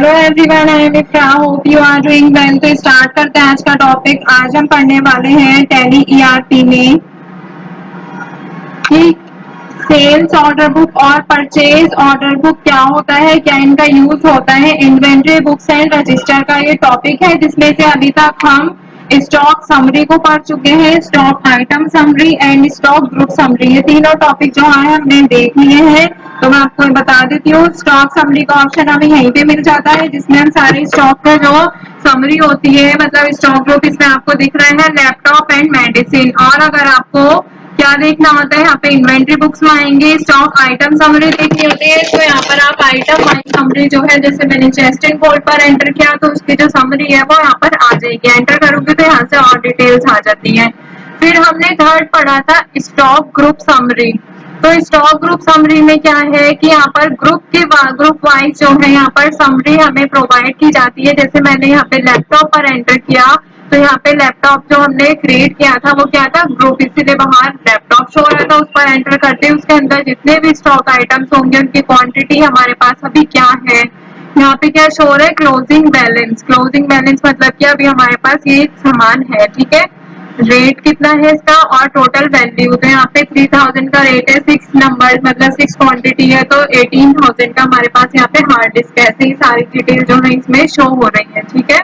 Hello everyone, I am Ifra, hope you are doing well. तो start करते हैं आज का टॉपिक। आज हम पढ़ने वाले हैं टैली ईआरपी में कि सेल्स ऑर्डर बुक और परचेज ऑर्डर बुक क्या होता है, क्या इनका यूज होता है। इन्वेंट्री बुक्स एंड रजिस्टर का ये टॉपिक है, जिसमें से अभी तक हम स्टॉक समरी को पढ़ चुके हैं, stock item summary and stock group summary. ये तीनों टॉपिक जो है हमने देख लिए हैं। तो मैं आपको बता देती हूँ, स्टॉक समरी का ऑप्शन हमें यहीं पे मिल जाता है, जिसमें हम सारे स्टॉक का जो समरी होती है, मतलब स्टॉक ग्रुप इसमें आपको दिख रहे हैं लैपटॉप एंड मेडिसिन। और अगर आपको क्या देखना होता है, यहाँ पे इन्वेंट्री बुक्स में आएंगे, स्टॉक आइटम समरी देखनी होती है। तो यहाँ पर आप आइटम वाइज समरी जो है, जैसे मैंने चेस्ट इन कोड पर एंटर किया तो उसकी जो समरी है वो यहाँ पर आ जाएगी। एंटर करोगे तो यहाँ से और डिटेल्स आ जाती है। फिर हमने थर्ड पढ़ा था स्टॉक ग्रुप समरी। तो स्टॉक ग्रुप समरी में क्या है कि यहाँ पर ग्रुप वाइज जो है यहाँ पर समरी हमें प्रोवाइड की जाती है। जैसे मैंने यहाँ पे लैपटॉप पर एंटर किया तो यहाँ पे लैपटॉप जो हमने क्रिएट किया था वो क्या था, ग्रुप, इसीलिए बाहर लैपटॉप शो हो रहा था। उस पर एंटर करते ही उसके अंदर जितने भी स्टॉक आइटम्स होंगे उनकी क्वांटिटी हमारे पास अभी क्या है। यहाँ पे क्या शो हो रहा है, क्लोजिंग बैलेंस। क्लोजिंग बैलेंस मतलब कि अभी हमारे पास ये सामान है, ठीक है। रेट कितना है इसका और टोटल वैल्यू, तो यहाँ पे 3000 का रेट है, 6 नंबर मतलब 6 क्वांटिटी है, तो 18000 का हमारे पास यहाँ पे हार्ड डिस्क है। ऐसे ही सारी डिटेल जो है इसमें शो हो रही है, ठीक है।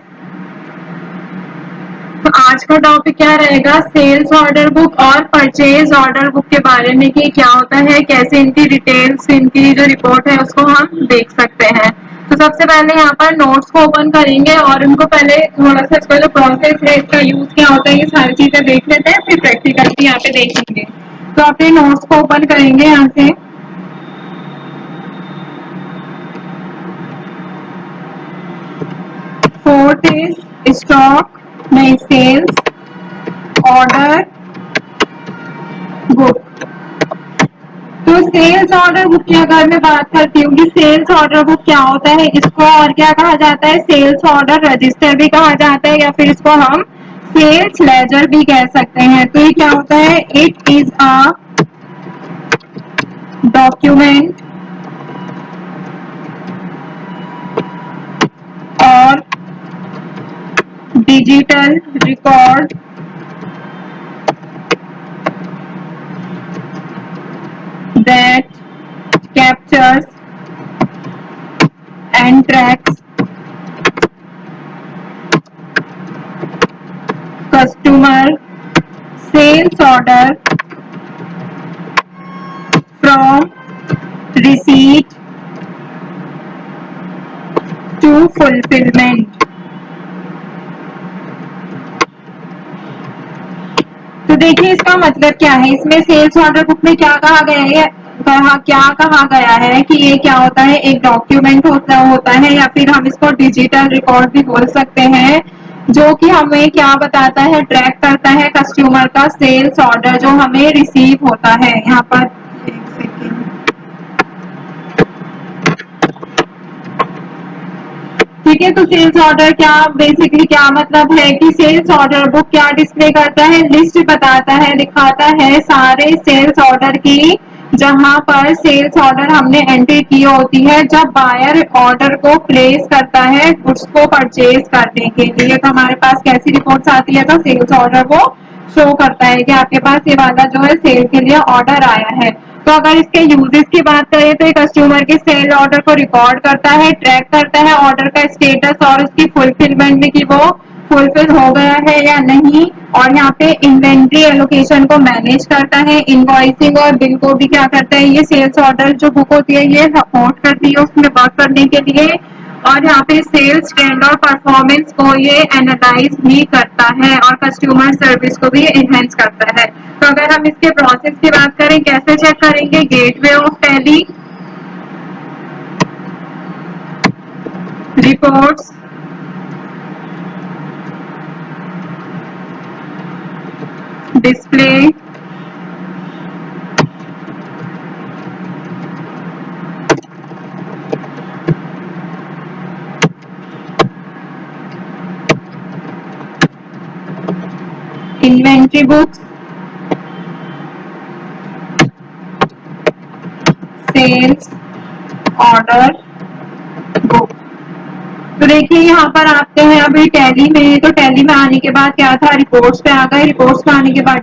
तो आज का टॉपिक क्या रहेगा, सेल्स ऑर्डर बुक और परचेज ऑर्डर बुक के बारे में कि क्या होता है, कैसे इनकी डिटेल्स, इनकी जो रिपोर्ट है उसको हम देख सकते हैं। तो सबसे पहले यहाँ पर नोट्स को ओपन करेंगे और उनको पहले थोड़ा सा इसका जो प्रोसेस है, इसका यूज क्या होता है, ये सारी चीजें देख लेते हैं, फिर प्रैक्टिकल भी यहाँ पे देखेंगे। तो अपने नोट्स को ओपन करेंगे यहाँ से। फोर्थ इज स्टॉक में सेल्स ऑर्डर बुक। तो सेल्स ऑर्डर बुक की अगर मैं बात करती हूँ कि सेल्स ऑर्डर बुक क्या होता है, इसको और क्या कहा जाता है, सेल्स ऑर्डर रजिस्टर भी कहा जाता है, या फिर इसको हम सेल्स लेजर भी कह सकते हैं। तो ये क्या होता है, इट इज अ डॉक्यूमेंट और digital record that captures and tracks customer sales order from receipt to fulfilment. तो देखिए इसका मतलब क्या है, इसमें सेल्स ऑर्डर बुक में क्या कहा गया है, क्या कहा गया है कि ये क्या होता है, एक डॉक्यूमेंट होता है, या फिर हम इसको डिजिटल रिकॉर्ड भी बोल सकते हैं, जो कि हमें क्या बताता है, ट्रैक करता है कस्टमर का सेल्स ऑर्डर जो हमें रिसीव होता है। यहाँ पर एक सेकेंड, ठीक है। तो सेल्स ऑर्डर क्या बेसिकली क्या मतलब है कि सेल्स ऑर्डर बुक क्या डिस्प्ले करता है, लिस्ट बताता है, दिखाता है सारे सेल्स ऑर्डर की, जहां पर सेल्स ऑर्डर हमने एंट्री की होती है जब बायर ऑर्डर को प्लेस करता है गुड्स को परचेज करने के लिए। तो हमारे पास कैसी रिपोर्ट्स आती है, तो सेल्स ऑर्डर को शो करता है कि आपके पास ये वाला जो है सेल के लिए ऑर्डर आया है। तो अगर इसके यूजेस की बात करें तो ये कस्टमर के सेल ऑर्डर को रिकॉर्ड करता है, ट्रैक करता है ऑर्डर का स्टेटस और उसकी फुलफिलमेंट में कि वो फुलफिल हो गया है या नहीं। और यहाँ पे इन्वेंट्री एलोकेशन को मैनेज करता है, इनवॉइसिंग और बिल को भी क्या करता है, ये सेल्स ऑर्डर जो बुक होती है ये सपोर्ट करती है उसमें वर्क करने के लिए। और यहाँ पे सेल्स ट्रेंड और परफॉर्मेंस को ये एनालाइज भी करता है और कस्टमर सर्विस को भी एनहेंस करता है। तो अगर हम इसके प्रोसेस की बात करें, कैसे चेक करेंगे, gateway of Tally, reports, display, inventory books, sales order book. तो देखिए यहाँ पर आते हैं अभी टैली में, तो टैली में आने के बाद क्या था, रिपोर्ट्स पे आ गए। रिपोर्ट्स पे आने के बाद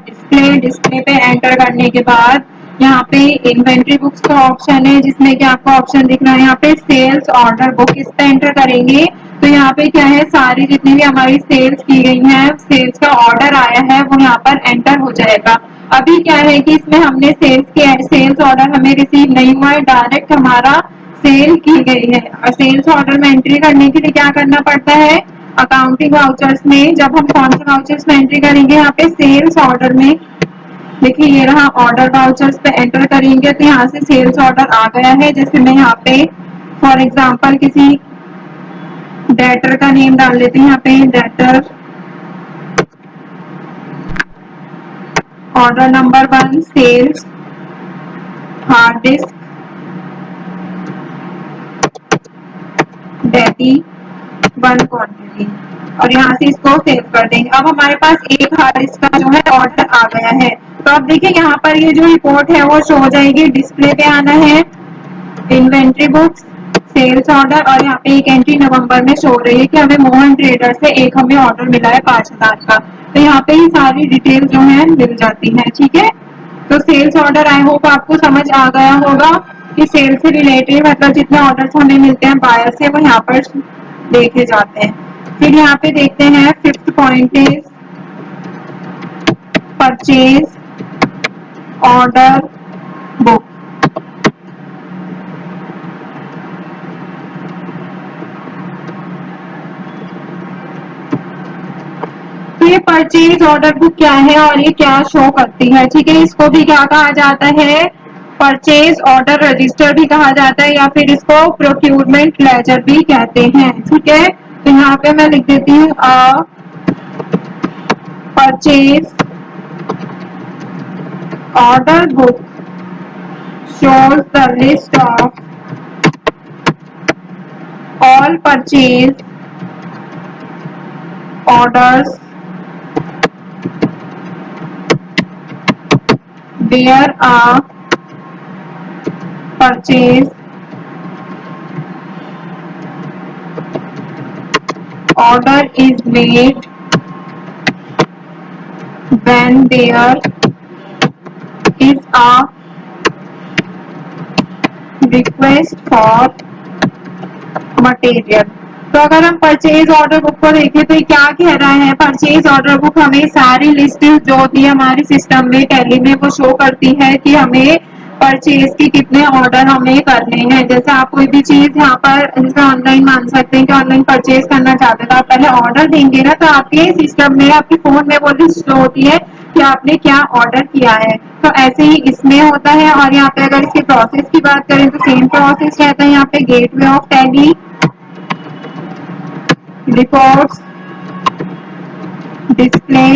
डिस्प्ले पे एंटर करने के बाद यहाँ पे इन्वेंट्री बुक्स का ऑप्शन है, जिसमें कि आपको ऑप्शन दिख रहा है यहाँ पे सेल्स ऑर्डर बुक। इस पे एंटर करेंगे तो यहाँ पे क्या है, सारी जितनी भी हमारी सेल्स की गई है, सेल्स का ऑर्डर आया है, वो यहाँ पर एंटर हो जाएगा। अभी क्या है कि इसमें हमने सेल्स ऑर्डर हमें रिसीव नहीं हुआ है, डायरेक्ट हमारा सेल की गई है। और सेल्स ऑर्डर में एंट्री करने के लिए क्या करना पड़ता है, अकाउंटिंग वाउचर्स में जब हम कौन से वाउचर्स में एंट्री करेंगे, यहाँ पे सेल्स ऑर्डर में देखिए ये रहा, ऑर्डर वाउचर्स पे एंटर करेंगे तो यहाँ से सेल्स ऑर्डर आ गया है। जैसे मैं यहाँ पे फॉर एग्जांपल किसी डेटर का नेम डाल लेते हैं, यहाँ पे debtor order number 1 sales hard disk डेटी 1 क्वांटिटी, और यहाँ से इसको सेव कर देंगे। अब हमारे पास एक हार्ड डिस्क का जो है ऑर्डर आ गया है। तो अब देखिए यहाँ पर ये जो रिपोर्ट है वो शो हो जाएगी। डिस्प्ले पे आना है, इन्वेंट्री बुक्स, सेल्स ऑर्डर, और यहाँ पे एक एंट्री नवंबर में शो हो रही है कि हमें मोहन ट्रेडर से एक हमें ऑर्डर मिला है 5,000 का। तो यहाँ पे ही सारी डिटेल जो है मिल जाती है। ठीक है, तो सेल्स ऑर्डर आई होप आपको समझ आ गया होगा कि सेल्स से रिलेटेड मतलब जितने ऑर्डर्स हमें मिलते हैं बायर से, वो यहाँ पर देखे जाते हैं। फिर यहाँ पे देखते हैं 5th point is purchase order book. तो ये परचेज ऑर्डर बुक क्या है और ये क्या शो करती है, ठीक है। इसको भी क्या कहा जाता है, परचेज ऑर्डर रजिस्टर भी कहा जाता है, या फिर इसको प्रोक्यूरमेंट लेजर भी कहते हैं। ठीक है, तो यहाँ पे मैं लिख देती हूँ purchase order book shows the list of all purchase orders where a purchase order is made when there is a request for material. तो अगर हम परचेज ऑर्डर बुक को देखें तो ये क्या कह रहा है, परचेज ऑर्डर बुक हमें सारी लिस्ट जो होती है हमारी सिस्टम में टैली में वो शो करती है कि हमें परचेज की कितने ऑर्डर हमें करने हैं। जैसे आप कोई भी चीज यहाँ पर जैसे ऑनलाइन मान सकते हैं कि ऑनलाइन परचेज करना चाहते हैं तो आप पहले ऑर्डर देंगे ना, तो आपके सिस्टम में आपके फोन में वो लिस्ट शो होती है कि आपने क्या ऑर्डर किया है। तो ऐसे ही इसमें होता है। और यहाँ पे अगर इसके प्रोसेस की बात करें तो सेम प्रोसेस रहता है। यहाँ पे gateway of Tally, reports, display,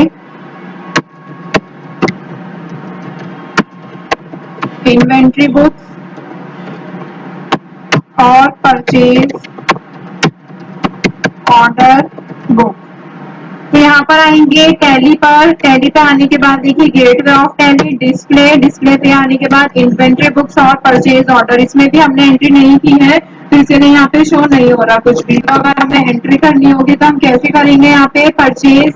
inventory books और परचेज ऑर्डर बुक। तो यहाँ पर आएंगे टैली पर, टैली पे आने के बाद देखिए गेटवे ऑफ टैली, डिस्प्ले पे आने के बाद इन्वेंट्री बुक्स और परचेज ऑर्डर। इसमें भी हमने एंट्री नहीं की है तो इसलिए यहाँ पे शो नहीं हो रहा कुछ भी। तो अगर हमें एंट्री करनी होगी तो हम कैसे करेंगे, यहाँ पे परचेज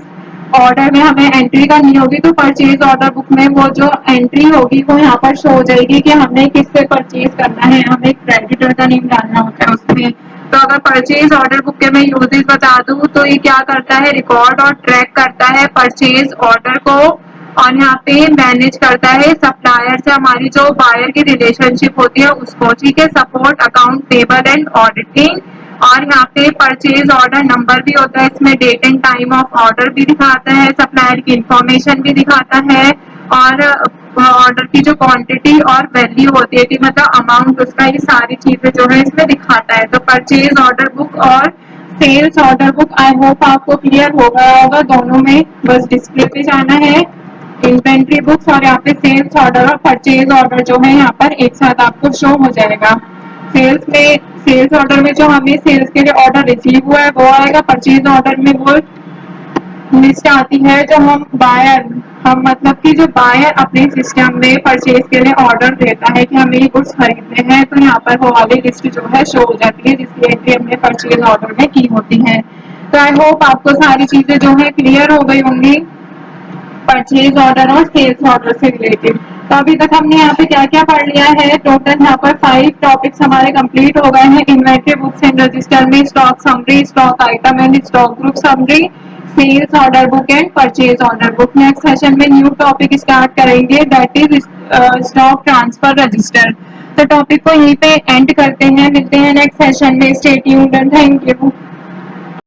ऑर्डर में हमें एंट्री करनी होगी तो परचेज ऑर्डर बुक में वो जो एंट्री होगी वो यहाँ पर शो हो जाएगी कि हमने किससे परचेज करना है, हमें क्रेडिटर का नेम डालना होता है उसमें। तो अगर परचेज ऑर्डर बुक के मैं यूजेस बता दूं तो ये क्या करता है, रिकॉर्ड और ट्रैक करता है परचेज ऑर्डर को, और यहाँ पे मैनेज करता है सप्लायर से हमारी जो बायर की रिलेशनशिप होती है उसको। ठीक है, support account payable and auditing. और यहाँ पे परचेज ऑर्डर नंबर भी होता है, इसमें date and time of order भी दिखाता है, सप्लायर की इंफॉर्मेशन भी दिखाता है, और ऑर्डर की जो क्वांटिटी और वैल्यू होती है कि मतलब अमाउंट उसका, ये सारी चीजें जो है इसमें दिखाता है। तो परचेज ऑर्डर बुक और sales order book I hope आपको क्लियर हो गया होगा। दोनों में बस डिस्प्ले पे जाना है, इन्वेंट्री बुक्स, और यहाँ पे सेल्स ऑर्डर और परचेज ऑर्डर जो है यहाँ पर एक साथ आपको शो हो जाएगा। सेल्स ऑर्डर में जो हमें सेल्स के लिए ऑर्डर रिसीव हुआ है वो आएगा, परचेज ऑर्डर में वो लिस्ट आती है जो हम बायर मतलब कि जो बायर अपने सिस्टम में परचेज के लिए ऑर्डर देता है कि हमें ये गुड्स खरीदने हैं, तो यहाँ पर वो वाली लिस्ट जो है शो हो जाती है जिसकी एंट्री हमने परचेज ऑर्डर में की होती है। तो आई होप आपको सारी चीजें जो है क्लियर हो गई होंगी परचेज ऑर्डर और सेल्स ऑर्डर से रिलेटेड। तो अभी तक हमने यहाँ पे क्या क्या पढ़ लिया है, टोटल यहाँ पर 5 टॉपिक्स हमारे कंप्लीट हो गए हैं। इन्वेंटरी बुक्स एंड रजिस्टर में stock summary, stock item and stock group summary, sales order book and purchase order book. Next session में न्यू टॉपिक स्टार्ट करेंगे, that is stock transfer register. तो topic को यहीं पे एंड करते हैं, मिलते हैं नेक्स्ट सेशन में। Stay tuned and thank you.